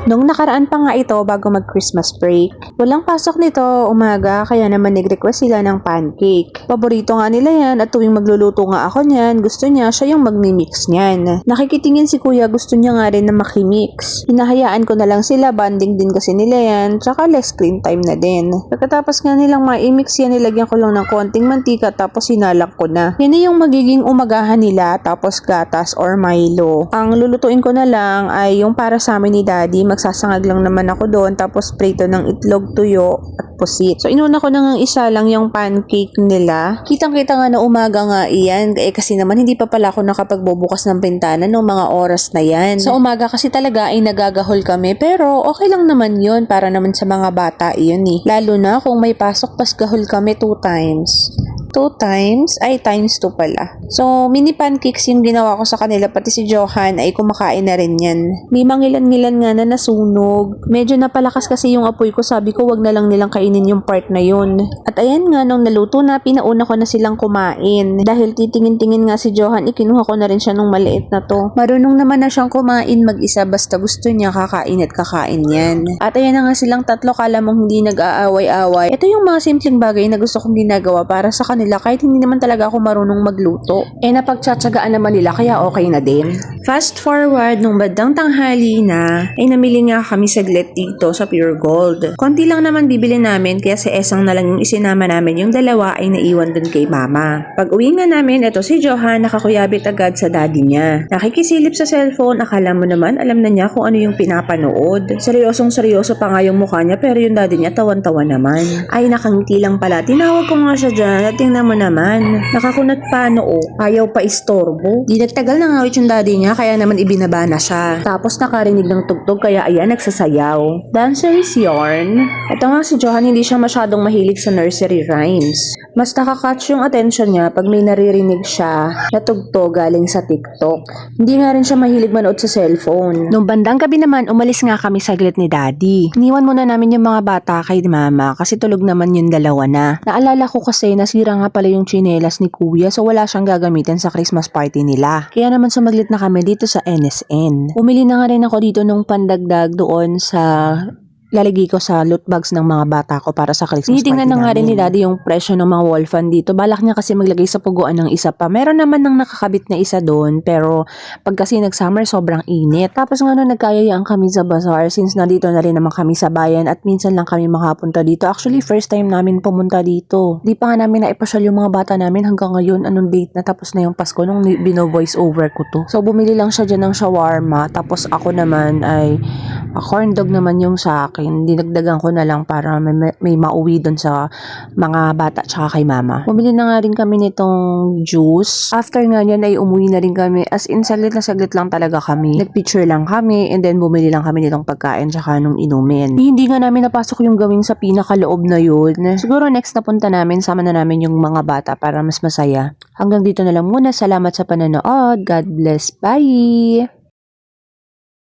Nung nakaraan pa nga ito bago mag-Christmas break. Walang pasok nito umaga kaya naman nag-request sila ng pancake. Paborito nga nila yan at tuwing magluluto nga ako niyan, gusto niya siya yung magmi-mix niyan. Nakikitingin si kuya, gusto niya nga rin na makimix. Hinahayaan ko na lang sila, banding din kasi nila yan, tsaka less screen time na din. Pagkatapos nga nilang ma-mix yan, nilagyan ko lang ng konting mantika tapos sinalak ko na. Yan na yung magiging umagahan nila tapos gatas or Milo. Ang lulutuin ko na lang ay yung para sa amin ni Daddy. Magsasangag lang naman ako doon tapos prito ng itlog, tuyo at pusit. So inuna ko na nga isa lang yung pancake nila. Kitang-kita nga na umaga nga iyan kasi naman hindi pa pala ako nakapagbubukas ng bintana noong mga oras na yan. Sa umaga kasi talaga ay nagagahol kami pero okay lang naman yun para naman sa mga bata iyon eh. Lalo na kung may pasok pas gahol kami 2 times. 2 times? Ay, times 2 pala. So, mini pancakes yung ginawa ko sa kanila. Pati si Johan ay kumakain na rin yan. May mangilan-ngilan nga na nasunog. Medyo napalakas kasi yung apoy ko. Sabi ko, wag na lang nilang kainin yung part na yun. At ayan nga, nung naluto na, pinauna ko na silang kumain. Dahil titingin-tingin nga si Johan, ikinuha ko na rin siya nung maliit na to. Marunong naman na siyang kumain mag-isa. Basta gusto niya kakain at kakain yan. At ayan na nga silang tatlo. Kala mong hindi nag-aaway-aaway. Ito yung mga simpleng bagay na gusto kong ginagawa para sa kanila kahit hindi naman talaga ako marunong magluto. Napagtsatsagaan naman nila kaya okay na din. Fast forward, nung bandang tanghali na, ay namili nga kami saglit dito sa Pure Gold. Konti lang naman bibili namin kaya si Esang na lang yung isinama namin, yung dalawa ay naiwan dun kay Mama. Pag uwi nga namin, ito si Johan nakakuyabit agad sa daddy niya. Nakikisilip sa cellphone, akala mo naman alam na niya kung ano yung pinapanood. Seryosong seryoso pa nga yung mukha niya pero yung daddy niya tawan-tawa naman. Ay nakangiti lang pala, tinawag ko nga siya dyan at tingnan mo naman. Nakakunat pa noo, ayaw pa istorbo. Di nagtagal na ngawit yung daddy niya kaya naman ibinaba na siya. Tapos nakarinig ng tugtog kaya ayan nagsasayaw. Dancer is yarn. Ito nga si Johan hindi siya masyadong mahilig sa nursery rhymes. Mas nakakatch yung attention niya pag may naririnig siya na tugtog galing sa TikTok. Hindi nga rin siya mahilig manood sa cellphone. Nung bandang gabi naman, umalis nga kami saglit ni Daddy. Iniwan muna namin yung mga bata kay Mama kasi tulog naman yung dalawa na. Naalala ko kasi nasira nga pala yung tsinelas ni Kuya so wala siyang gagamitin sa Christmas party nila. Kaya naman sumaglit na kami dito sa NSN. Bumili na nga rin ako dito nung pandagdag doon sa lalagay ko sa loot bags ng mga bata ko para sa Christmas party namin. Tinitingnan na nga rin ni Daddy yung presyo ng mga wall fan dito. Balak niya kasi maglagay sa puguan ng isa pa. Meron naman ng nakakabit na isa doon pero pag kasi nag-summer sobrang init. Tapos nga nung nagkayayaan kami sa bazaar since nandito na rin naman kami sa bayan at minsan lang kami makapunta dito. Actually first time namin pumunta dito. Di pa nga namin naipasyal yung mga bata namin hanggang ngayon. Anong date na tapos na yung Pasko nung bino-voice over ko to. So bumili lang siya dyan ng shawarma tapos ako naman ay corn dog naman yung sa akin. Dinagdagan ko na lang para may mauwi doon sa mga bata tsaka kay Mama. Bumili na nga rin kami nitong juice. After nga yan ay umuwi na rin kami. As in saglit lang talaga kami. Nagpicture lang kami and then bumili lang kami nitong pagkain tsaka nung inumin. Hindi nga namin napasok yung gawing sa pinakaloob na yun. Siguro next na punta namin, sama na namin yung mga bata para mas masaya. Hanggang dito na lang muna. Salamat sa panonood. God bless. Bye!